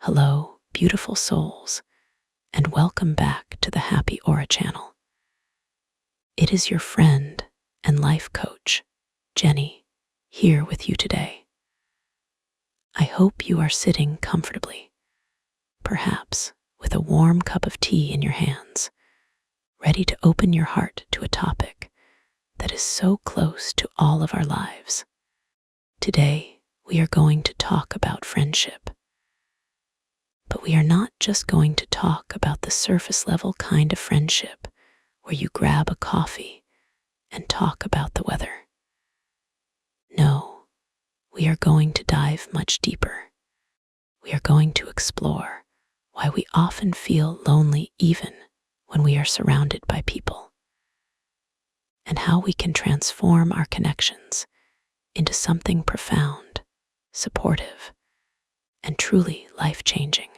Hello, beautiful souls, and welcome back to the Happy Aura channel. It is your friend and life coach, Jenny, here with you today. I hope you are sitting comfortably, perhaps with a warm cup of tea in your hands, ready to open your heart to a topic that is so close to all of our lives. Today, we are going to talk about friendship. But we are not just going to talk about the surface level kind of friendship where you grab a coffee and talk about the weather. No, we are going to dive much deeper. We are going to explore why we often feel lonely even when we are surrounded by people, and how we can transform our connections into something profound, supportive, and truly life-changing.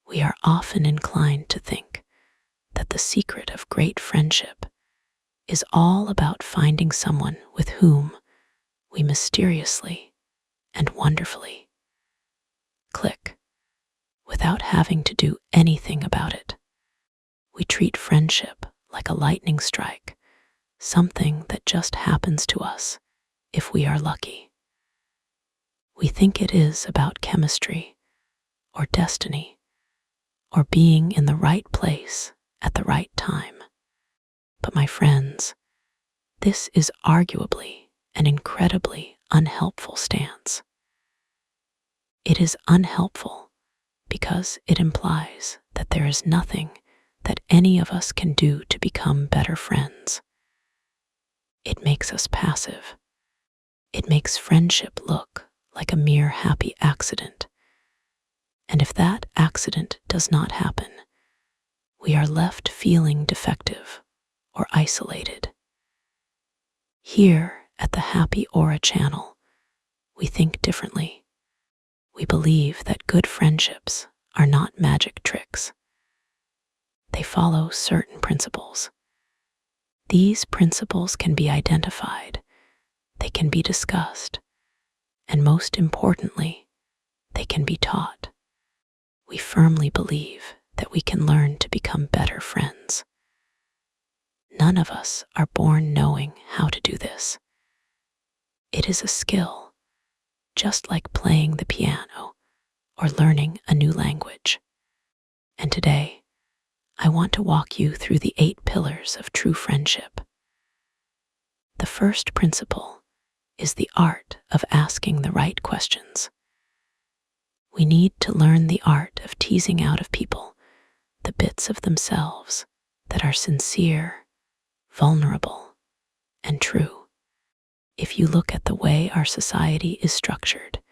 We are often inclined to think that the secret of great friendship is all about finding someone with whom we mysteriously and wonderfully click without having to do anything about it. We treat friendship like a lightning strike, something that just happens to us if we are lucky. We think it is about chemistry or destiny, or being in the right place at the right time. But my friends, this is arguably an incredibly unhelpful stance. It is unhelpful because it implies that there is nothing that any of us can do to become better friends. It makes us passive. It makes friendship look like a mere happy accident. And if that accident does not happen, we are left feeling defective or isolated. Here at the Happy Aura channel, we think differently. We believe that good friendships are not magic tricks. They follow certain principles. These principles can be identified, they can be discussed, and most importantly, they can be taught. We firmly believe that we can learn to become better friends. None of us are born knowing how to do this. It is a skill, just like playing the piano or learning a new language. And today, I want to walk you through the 8 pillars of true friendship. The first principle is the art of asking the right questions. We need to learn the art of teasing out of people the bits of themselves that are sincere, vulnerable, and true. If you look at the way our society is structured,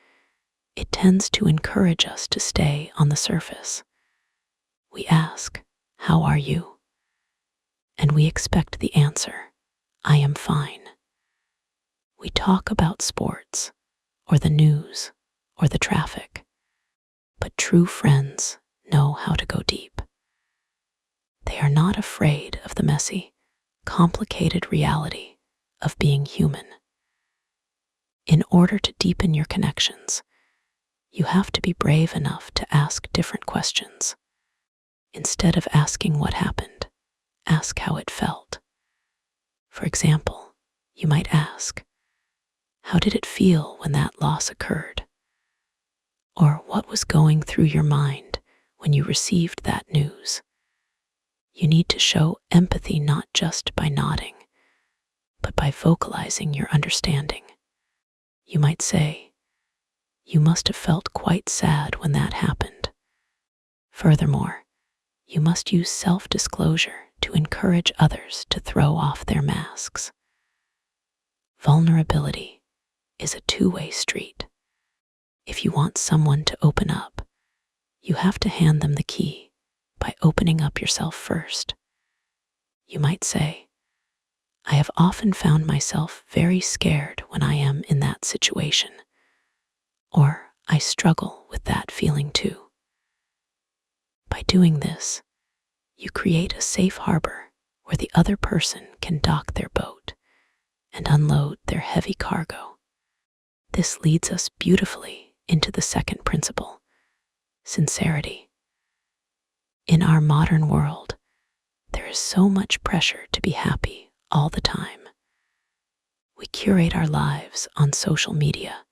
it tends to encourage us to stay on the surface. We ask, "How are you?" And we expect the answer, "I am fine." We talk about sports, or the news, or the traffic. But true friends know how to go deep. They are not afraid of the messy, complicated reality of being human. In order to deepen your connections, you have to be brave enough to ask different questions. Instead of asking what happened, ask how it felt. For example, you might ask, "How did it feel when that loss occurred?" Or what was going through your mind when you received that news? You need to show empathy not just by nodding, but by vocalizing your understanding. You might say, "You must have felt quite sad when that happened." Furthermore, you must use self-disclosure to encourage others to throw off their masks. Vulnerability is a two-way street. If you want someone to open up, you have to hand them the key by opening up yourself first. You might say, "I have often found myself very scared when I am in that situation," or "I struggle with that feeling too." By doing this, you create a safe harbor where the other person can dock their boat and unload their heavy cargo. This leads us beautifully into the second principle, sincerity. In our modern world, there is so much pressure to be happy all the time. We curate our lives on social media,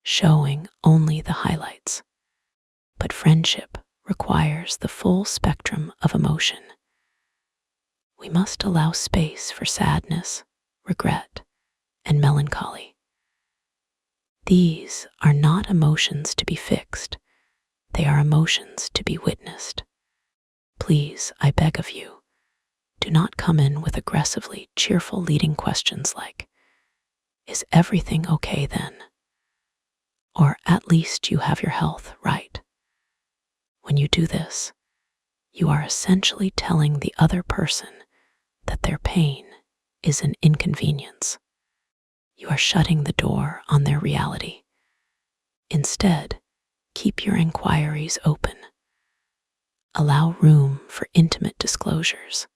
showing only the highlights. But friendship requires the full spectrum of emotion. We must allow space for sadness, regret, and melancholy. These are not emotions to be fixed, they are emotions to be witnessed. Please, I beg of you, do not come in with aggressively cheerful leading questions like, "Is everything okay then?" Or, "At least you have your health right." When you do this, you are essentially telling the other person that their pain is an inconvenience. You are shutting the door on their reality. Instead, keep your inquiries open. Allow room for intimate disclosures.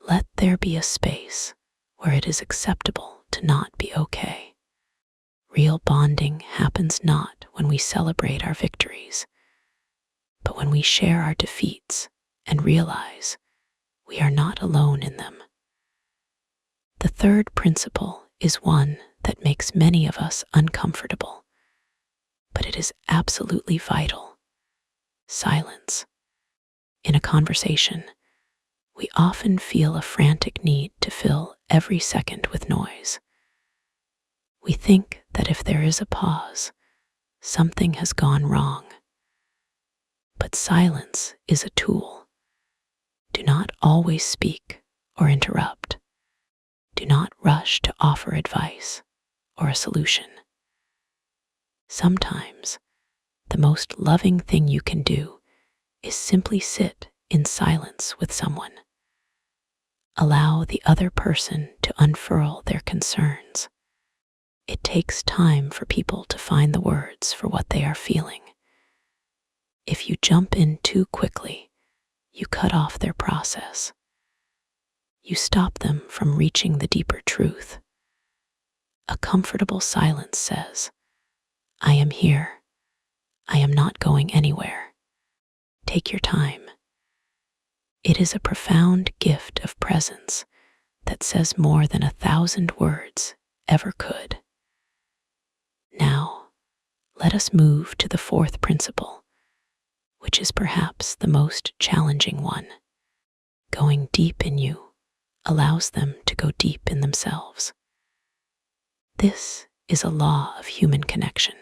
Let there be a space where it is acceptable to not be okay. Real bonding happens not when we celebrate our victories, but when we share our defeats and realize we are not alone in them. The third principle is one that makes many of us uncomfortable, but it is absolutely vital: silence. In a conversation, we often feel a frantic need to fill every second with noise. We think that if there is a pause, something has gone wrong. But silence is a tool. Do not always speak or interrupt. Do not rush to offer advice or a solution. Sometimes, the most loving thing you can do is simply sit in silence with someone. Allow the other person to unfurl their concerns. It takes time for people to find the words for what they are feeling. If you jump in too quickly, you cut off their process. You stop them from reaching the deeper truth. A comfortable silence says, "I am here. I am not going anywhere. Take your time." It is a profound gift of presence that says more than 1,000 words ever could. Now, let us move to the fourth principle, which is perhaps the most challenging one. Going deep in you allows them to go deep in themselves. This is a law of human connection.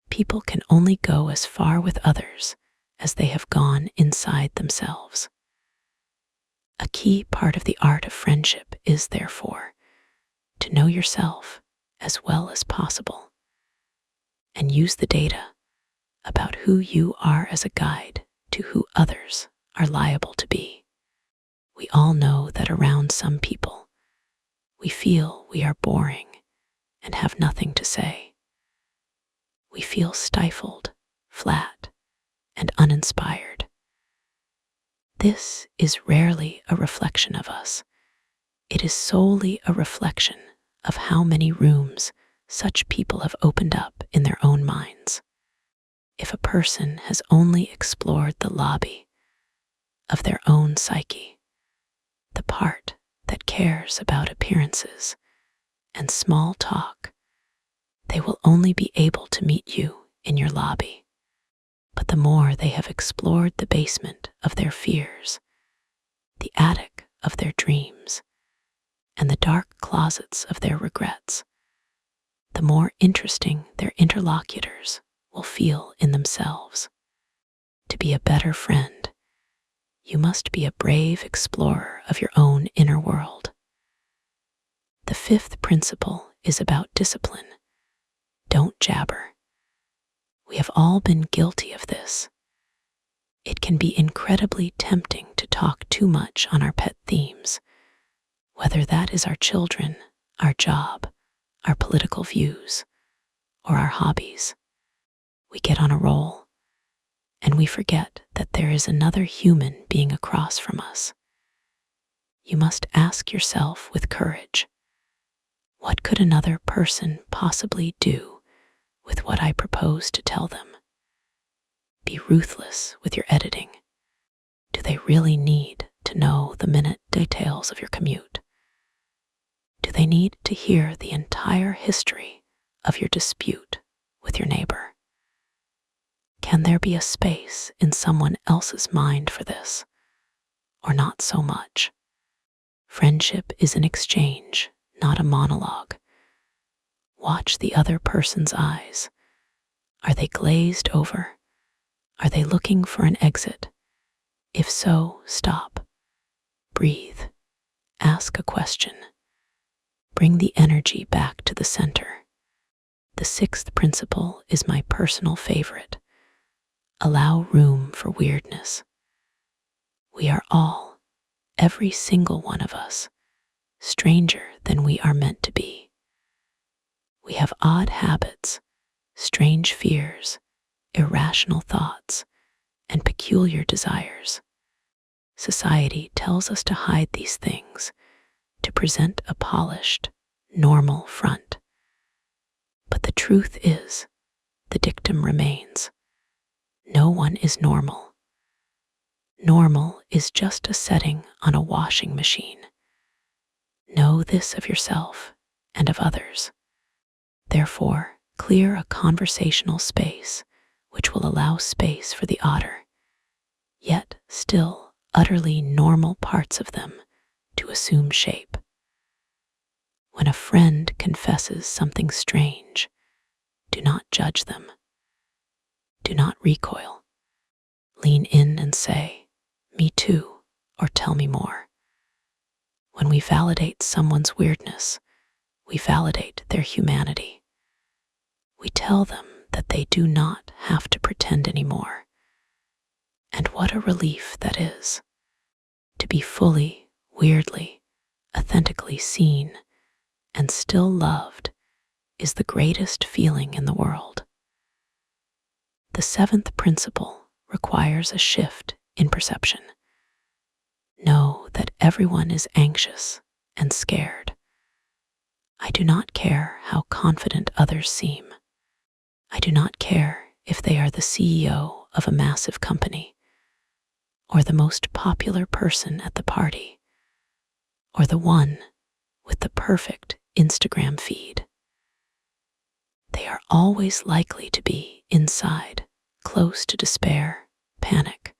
People can only go as far with others as they have gone inside themselves. A key part of the art of friendship is, therefore, to know yourself as well as possible and use the data about who you are as a guide to who others are liable to be. We all know that around some people, we feel we are boring and have nothing to say. We feel stifled, flat, and uninspired. This is rarely a reflection of us. It is solely a reflection of how many rooms such people have opened up in their own minds. If a person has only explored the lobby of their own psyche, the part that cares about appearances and small talk, they will only be able to meet you in your lobby. But the more they have explored the basement of their fears, the attic of their dreams, and the dark closets of their regrets, the more interesting their interlocutors will feel in themselves. To be a better friend, you must be a brave explorer of your own inner world. The fifth principle is about discipline. Don't jabber. We have all been guilty of this. It can be incredibly tempting to talk too much on our pet themes, whether that is our children, our job, our political views, or our hobbies. We get on a roll, and we forget that there is another human being across from us. You must ask yourself with courage, what could another person possibly do with what I propose to tell them? be ruthless with your editing? Do they really need to know the minute details of your commute? Do they need to hear the entire history of your dispute with your neighbor? Can there be a space in someone else's mind for this, or not so much? Friendship is an exchange, not a monologue. Watch the other person's eyes. Are they glazed over? Are they looking for an exit? If so, stop. Breathe. Ask a question. Bring the energy back to the center. The sixth principle is my personal favorite. Allow room for weirdness. We are all, every single one of us, stranger than we are meant to be. We have odd habits, strange fears, irrational thoughts, and peculiar desires. Society tells us to hide these things, to present a polished, normal front. But the truth is, the dictum remains. No one is normal. Normal is just a setting on a washing machine. Know this of yourself and of others. Therefore, clear a conversational space which will allow space for the otter, yet still utterly normal parts of them to assume shape. When a friend confesses something strange, do not judge them. Do not recoil. Lean in and say, "Me too," or "Tell me more." When we validate someone's weirdness, we validate their humanity. We tell them that they do not have to pretend anymore. And what a relief that is, to be fully, weirdly, authentically seen and still loved is the greatest feeling in the world. The seventh principle requires a shift in perception. Know that everyone is anxious and scared. I do not care how confident others seem. I do not care if they are the CEO of a massive company, or the most popular person at the party, or the one with the perfect Instagram feed. They are always likely to be inside, close to despair, panic,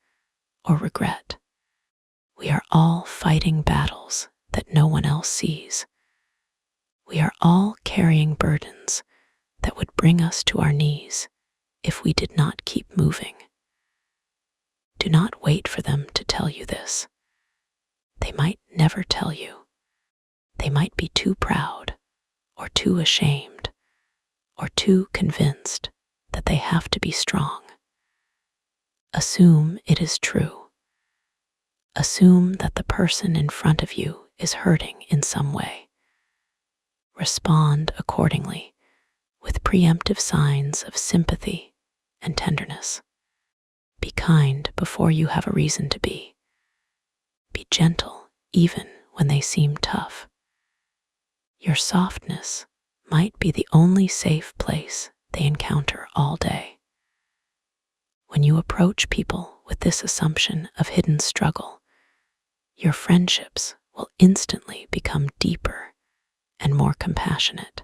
or regret. We are all fighting battles that no one else sees. We are all carrying burdens that would bring us to our knees if we did not keep moving. Do not wait for them to tell you this. They might never tell you. They might be too proud, or too ashamed, or too convinced that they have to be strong. Assume it is true. Assume that the person in front of you is hurting in some way. Respond accordingly with preemptive signs of sympathy and tenderness. Be kind before you have a reason to be. Be gentle even when they seem tough. Your softness might be the only safe place they encounter all day. When you approach people with this assumption of hidden struggle, your friendships will instantly become deeper and more compassionate.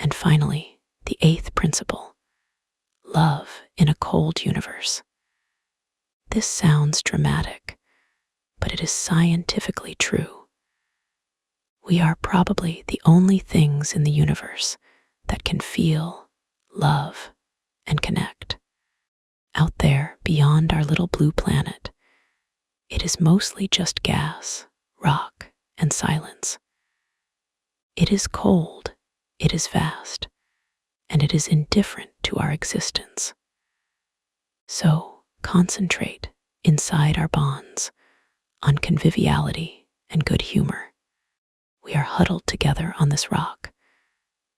And finally, the eighth principle, love in a cold universe. This sounds dramatic, but it is scientifically true. We are probably the only things in the universe that can feel, love, and connect. Out there, beyond our little blue planet, it is mostly just gas, rock, and silence. It is cold, it is vast, and it is indifferent to our existence. So, concentrate inside our bonds on conviviality and good humor. We are huddled together on this rock,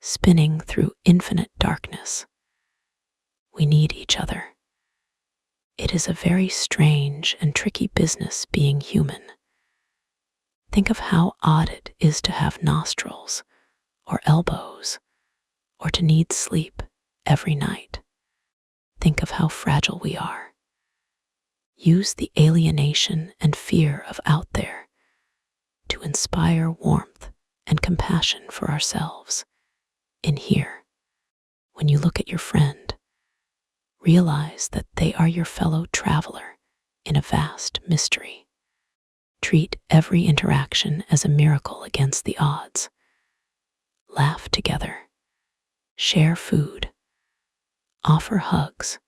spinning through infinite darkness. We need each other. It is a very strange and tricky business being human. Think of how odd it is to have nostrils or elbows, or to need sleep every night. Think of how fragile we are. Use the alienation and fear of out there to inspire warmth and compassion for ourselves in here. When you look at your friend, realize that they are your fellow traveler in a vast mystery. Treat every interaction as a miracle against the odds. Laugh together. Share food. Offer hugs.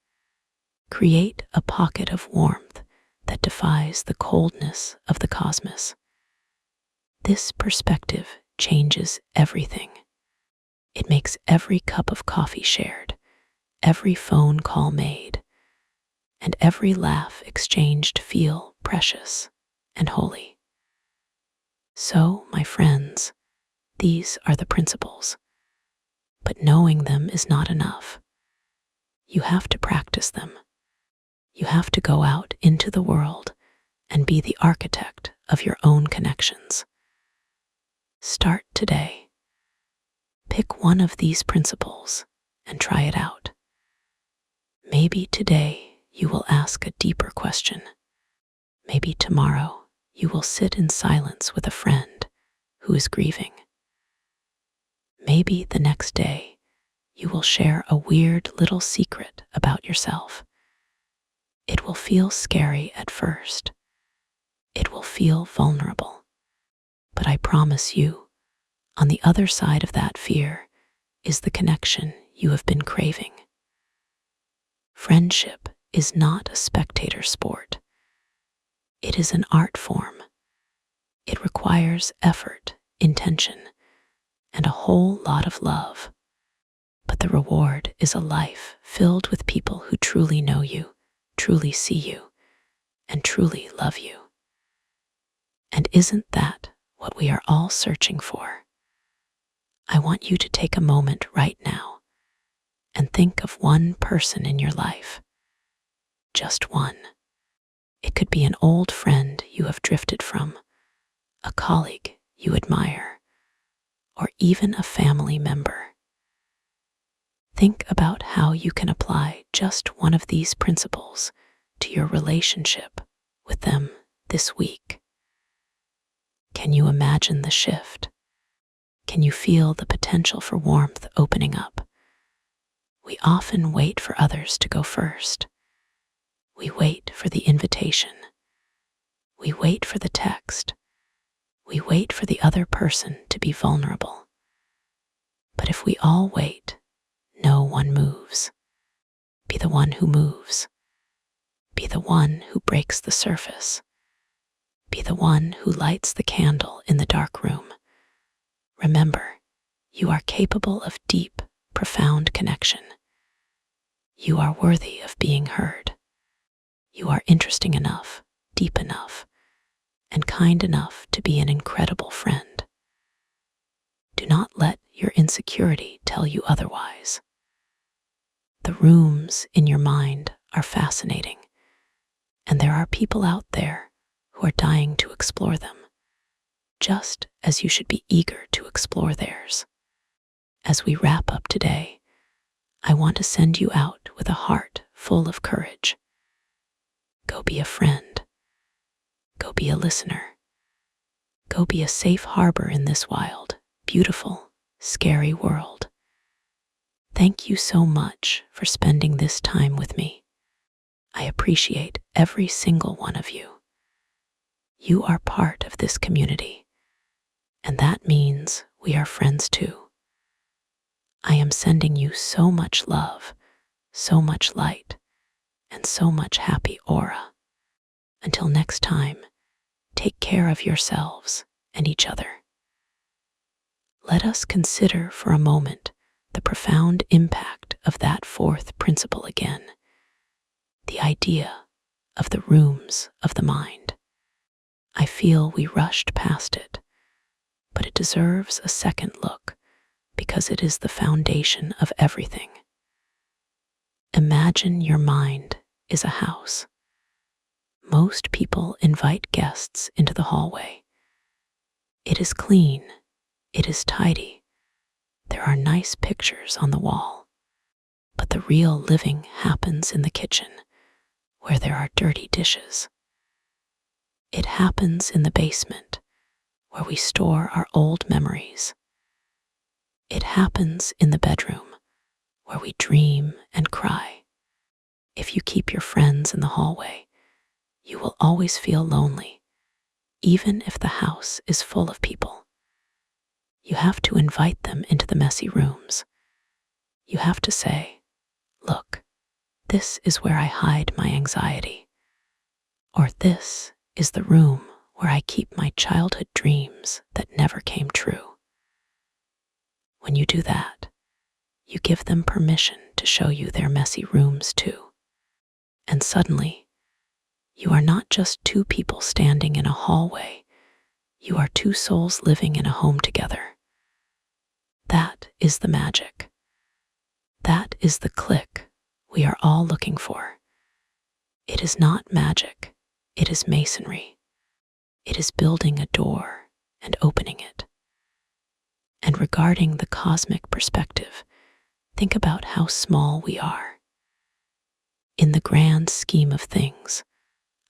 Create a pocket of warmth that defies the coldness of the cosmos. This perspective changes everything. It makes every cup of coffee shared, every phone call made, and every laugh exchanged feel precious and holy. So, my friends, these are the principles. But knowing them is not enough. You have to practice them. You have to go out into the world and be the architect of your own connections. Start today. Pick one of these principles and try it out. Maybe today you will ask a deeper question. Maybe tomorrow you will sit in silence with a friend who is grieving. Maybe the next day you will share a weird little secret about yourself. It will feel scary at first. It will feel vulnerable. But I promise you, on the other side of that fear is the connection you have been craving. Friendship is not a spectator sport. It is an art form. It requires effort, intention, and a whole lot of love. But the reward is a life filled with people who truly know you, truly see you, and truly love you. And isn't that what we are all searching for? I want you to take a moment right now and think of one person in your life. Just one. It could be an old friend you have drifted from, a colleague you admire, or even a family member. Think about how you can apply just one of these principles to your relationship with them this week. Can you imagine the shift? Can you feel the potential for warmth opening up? We often wait for others to go first. We wait for the invitation. We wait for the text. We wait for the other person to be vulnerable. But if we all wait, no one moves. Be the one who moves. Be the one who breaks the surface. Be the one who lights the candle in the dark room. Remember, you are capable of deep, profound connection. You are worthy of being heard. You are interesting enough, deep enough, and kind enough to be an incredible friend. Do not let your insecurity tell you otherwise. The rooms in your mind are fascinating, and there are people out there who are dying to explore them, just as you should be eager to explore theirs. As we wrap up today, I want to send you out with a heart full of courage. Go be a friend. Go be a listener. Go be a safe harbor in this wild, beautiful, scary world. Thank you so much for spending this time with me. I appreciate every single one of you. You are part of this community, and that means we are friends too. I am sending you so much love, so much light, and so much happy aura. Until next time, take care of yourselves and each other. Let us consider for a moment the profound impact of that fourth principle again, the idea of the rooms of the mind. I feel we rushed past it, but it deserves a second look because it is the foundation of everything. Imagine your mind is a house. Most people invite guests into the hallway. It is clean. It is tidy. There are nice pictures on the wall. But the real living happens in the kitchen, where there are dirty dishes. It happens in the basement, where we store our old memories. It happens in the bedroom, where we dream and cry. If you keep your friends in the hallway, you will always feel lonely, even if the house is full of people. You have to invite them into the messy rooms. You have to say, "Look, this is where I hide my anxiety," or "This is the room where I keep my childhood dreams that never came true." When you do that, you give them permission to show you their messy rooms too. And suddenly, you are not just two people standing in a hallway, you are two souls living in a home together. That is the magic. That is the click we are all looking for. It is not magic, it is masonry. It is building a door and opening it. And regarding the cosmic perspective, think about how small we are. In the grand scheme of things,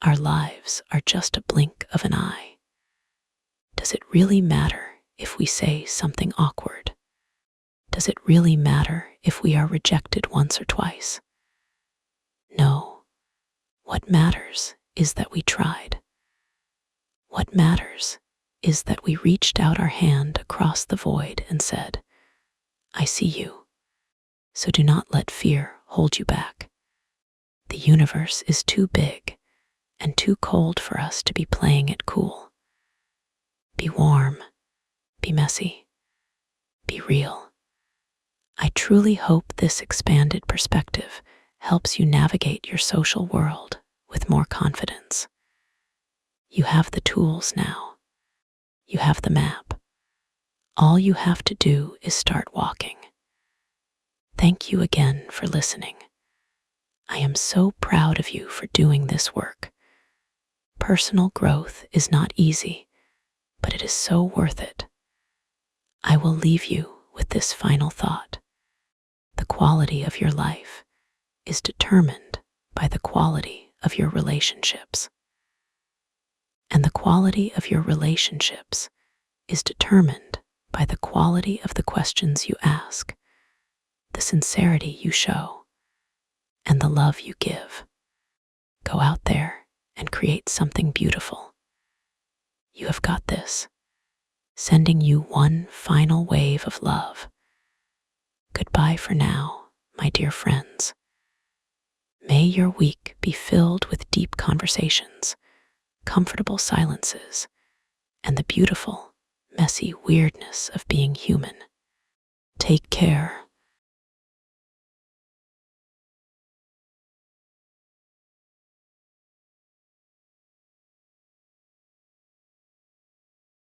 our lives are just a blink of an eye. Does it really matter if we say something awkward? Does it really matter if we are rejected once or twice? No. What matters is that we tried. What matters is that we reached out our hand across the void and said, "I see you." So do not let fear hold you back. The universe is too big and too cold for us to be playing it cool. Be warm, be messy, be real. I truly hope this expanded perspective helps you navigate your social world with more confidence. You have the tools now. You have the map. All you have to do is start walking. Thank you again for listening. I am so proud of you for doing this work. Personal growth is not easy, but it is so worth it. I will leave you with this final thought. The quality of your life is determined by the quality of your relationships. And the quality of your relationships is determined by the quality of the questions you ask, the sincerity you show, and the love you give. Go out there and create something beautiful. You have got this. Sending you one final wave of love. Goodbye for now, my dear friends. May your week be filled with deep conversations, comfortable silences, and the beautiful, messy weirdness of being human. Take care.